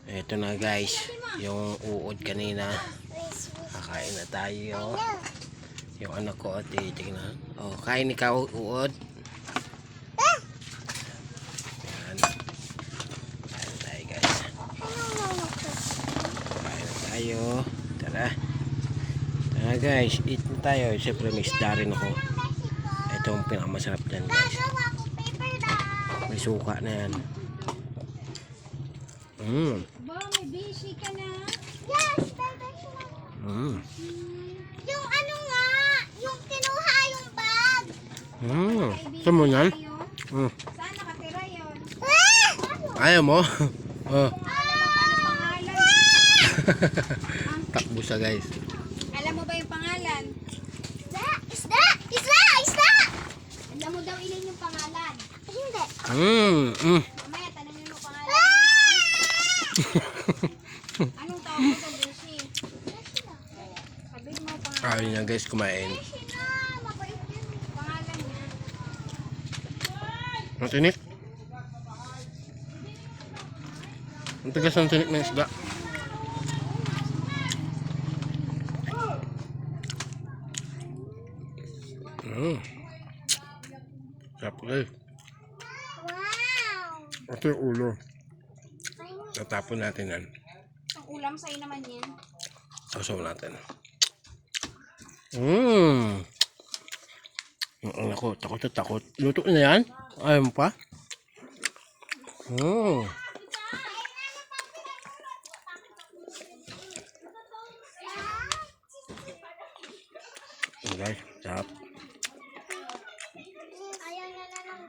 Ito na guys, yung uod kanina. Kakain na tayo. Yung anak ko at tingnan. Oh, kain ikaw uod. Yan. Kain na tayo guys. Kain na tayo. Tara. Tara guys, eat na tayo. Siyempre may isda rin ako. Ito ang pinakamasarap dyan guys. May suka na yan. Ba, may busy ka na? Yes, baby. Yung ano nga, yung kinuha yung bag. Saan mo yan? Saan nakatira yun? Ayaw mo? Oh. Ano pangalan? Takbo siya guys. Alam mo ba yung pangalan? Isda! Alam mo daw ilan yung pangalan? Hindi. Mamaya, tanongin mo pangalan. Anong tawag mo sa busy? Sabihin mo pangalan. Ayaw niya guys kumain. Mabait yun. Pangalan niya. Ang tinik. Ang tigas ng tinik ng isda. Sarap guys. Wow. Ito yung ulo. Natapon natin yan. Ang ulam sa'yo naman yan. Sasaw natin. Ang anak ko, takot na takot. Luto na yan? Ayaw mo pa? Guys, sarap. Ayaw na lang ng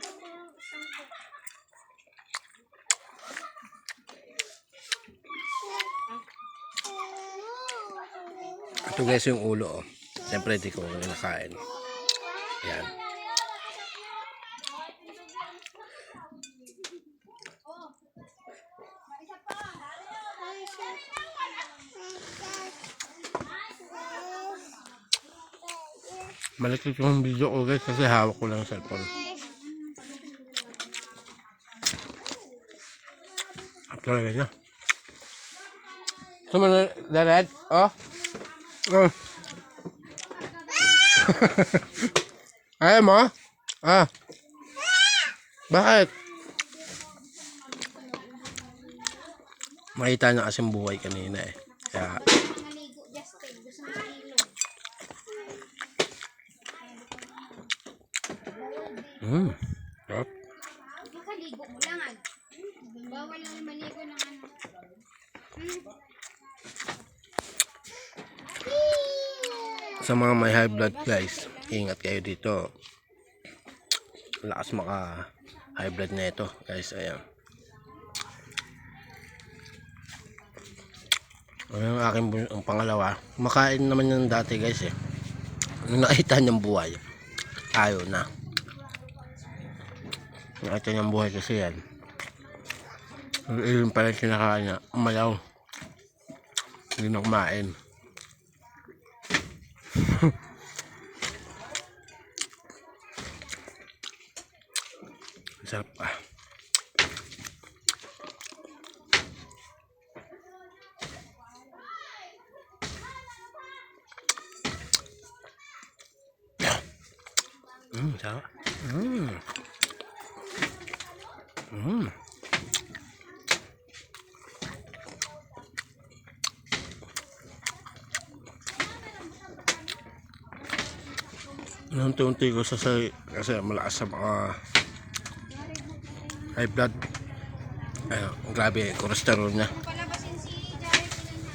Ito guys yung ulo. Siyempre hindi ko nakain. Yan. Malaki yung video ko guys kasi hawak ko lang sa cellphone. Up talaga niya. Saan mo na dalag? Oh? Oh. Ayaw mo? Ah. Bakit? Makita na kasing buhay kanina eh. Kaya Naligo, Justin. Gusto mo sa ilog. Sarap. Makaligo mo lang. Bawal lang maligo ng ano. Sa mga may high blood guys, ingat kayo dito. Lakas maka high blood na ito guys. Ayan. Yung aking ang pangalawa, makain naman yan dati guys eh. Nung nakita niyang buhay, ayaw na. Nakita niyang buhay kasi yan. Yung pala kinakain niya, umayaw. Hindi na kumain. Sarap pa. Sarap. Unti-unti ko sasay kasi malakas sa mga high blood. Ayun, grabe cholesterol niya. Palabasin si Jared nila.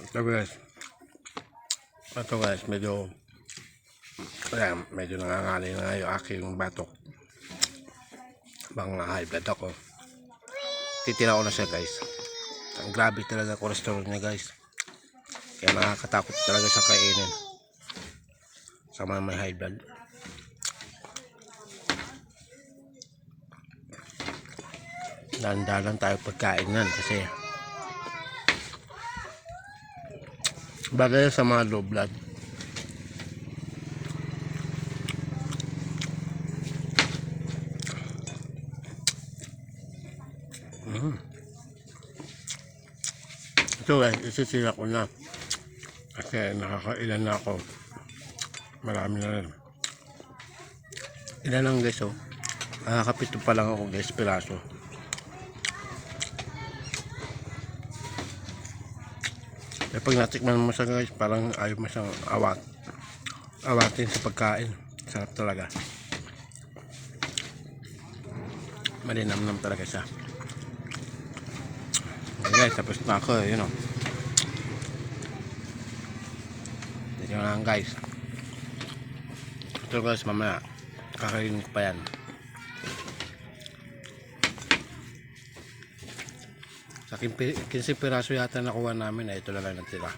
Ito guys, medyo nangangalay na yung aking batok. Bang high blood ako. Titira ko na siya guys. Ang grabe talaga cholesterol niya guys. Kaya nakakatakot talaga siya kainin. Sa mga may high blood. Dahan-dahan tayo pagkain yan kasi Bagay yan sa mga low blood. Ito guys, isisira ko na. Kasi nakakailan na ako. Marami na rin. Ilan lang guys oh. Nakakapito pa lang ako guys, piraso. Eh pag natikman mo siya guys, parang ayaw mo siyang awatin sa pagkain. Sarap talaga. Malinamnam talaga siya. Okay guys, tapos na ako, yun o. Ito na lang guys. Ito guys, mamaya kakainin ko pa yan. Sa 15 piraso yata nakuha namin, ito na lang natira.